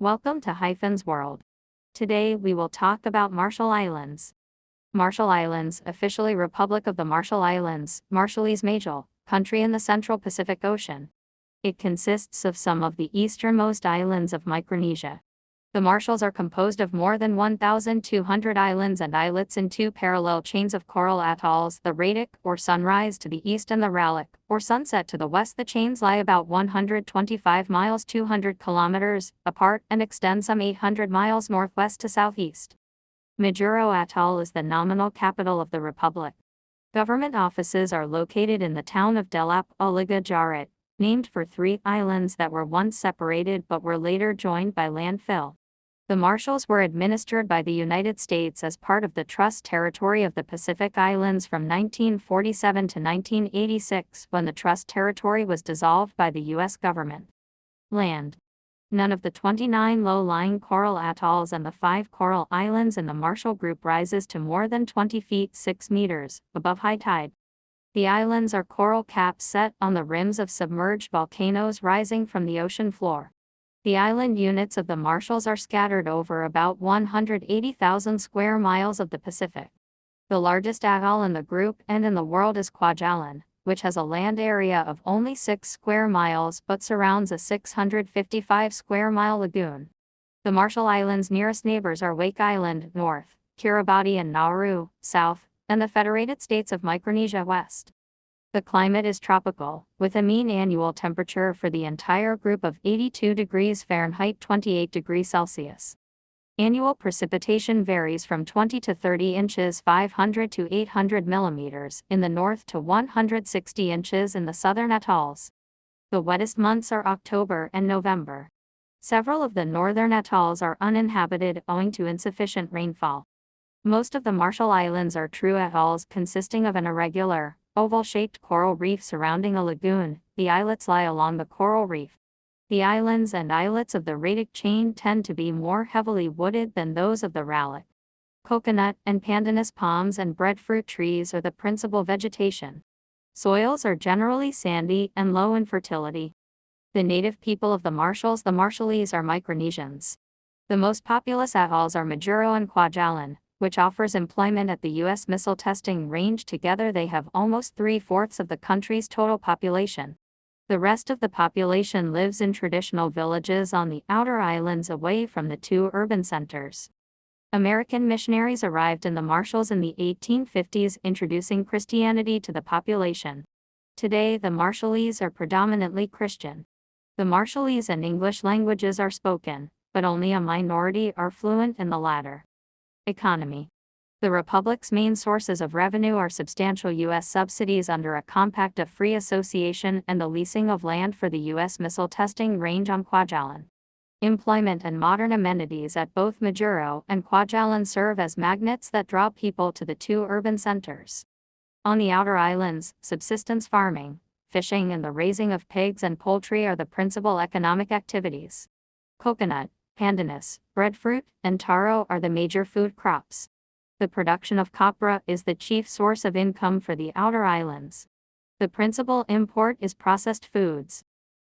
Welcome to HIFEN's world. Today we will talk about Marshall Islands. Marshall Islands, officially Republic of the Marshall Islands, Marshallese Majel, country in the Central Pacific Ocean. It consists of some of the easternmost islands of Micronesia. The Marshalls are composed of more than 1,200 islands and islets in two parallel chains of coral atolls, the Radic, or Sunrise, to the east and the Ralic, or Sunset, to the west. The chains lie about 125 miles 200 kilometers apart and extend some 800 miles northwest to southeast. Majuro Atoll is the nominal capital of the republic. Government offices are located in the town of Delap, Oliga Jaret, named for three islands that were once separated but were later joined by landfill. The Marshalls were administered by the United States as part of the Trust Territory of the Pacific Islands from 1947 to 1986, when the Trust Territory was dissolved by the U.S. government. Land. None of the 29 low-lying coral atolls and the 5 coral islands in the Marshall Group rises to more than 20 feet 6 meters above high tide. The islands are coral caps set on the rims of submerged volcanoes rising from the ocean floor. The island units of the Marshalls are scattered over about 180,000 square miles of the Pacific. The largest atoll in the group and in the world is Kwajalein, which has a land area of only 6 square miles but surrounds a 655 square mile lagoon. The Marshall Islands' nearest neighbors are Wake Island, north, Kiribati and Nauru, south, and the Federated States of Micronesia, west. The climate is tropical, with a mean annual temperature for the entire group of 82 degrees Fahrenheit 28 degrees Celsius. Annual precipitation varies from 20 to 30 inches 500 to 800 millimeters in the north to 160 inches in the southern atolls. The wettest months are October and November. Several of the northern atolls are uninhabited owing to insufficient rainfall. Most of the Marshall Islands are true atolls consisting of an irregular, oval-shaped coral reef surrounding a lagoon. The islets lie along the coral reef. The islands and islets of the Radic chain tend to be more heavily wooded than those of the Ralic. Coconut and pandanus palms and breadfruit trees are the principal vegetation. Soils are generally sandy and low in fertility. The native people of the Marshalls, the Marshallese, are Micronesians. The most populous atolls are Majuro and Kwajalein, which offers employment at the U.S. missile testing range. Together they have almost 3/4 of the country's total population. The rest of the population lives in traditional villages on the outer islands away from the two urban centers. American missionaries arrived in the Marshalls in the 1850s, introducing Christianity to the population. Today the Marshallese are predominantly Christian. The Marshallese and English languages are spoken, but only a minority are fluent in the latter. Economy. The Republic's main sources of revenue are substantial U.S. subsidies under a compact of free association and the leasing of land for the U.S. missile testing range on Kwajalein. Employment and modern amenities at both Majuro and Kwajalein serve as magnets that draw people to the two urban centers. On the outer islands, subsistence farming, fishing and the raising of pigs and poultry are the principal economic activities. Coconut, pandanus, breadfruit, and taro are the major food crops. The production of copra is the chief source of income for the outer islands. The principal import is processed foods.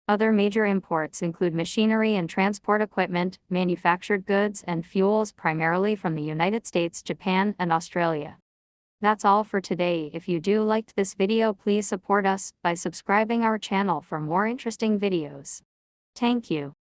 Other major imports include machinery and transport equipment, manufactured goods and fuels primarily from the United States, Japan, and Australia. That's all for today. If you do liked this video, please support us by subscribing our channel for more interesting videos. Thank you.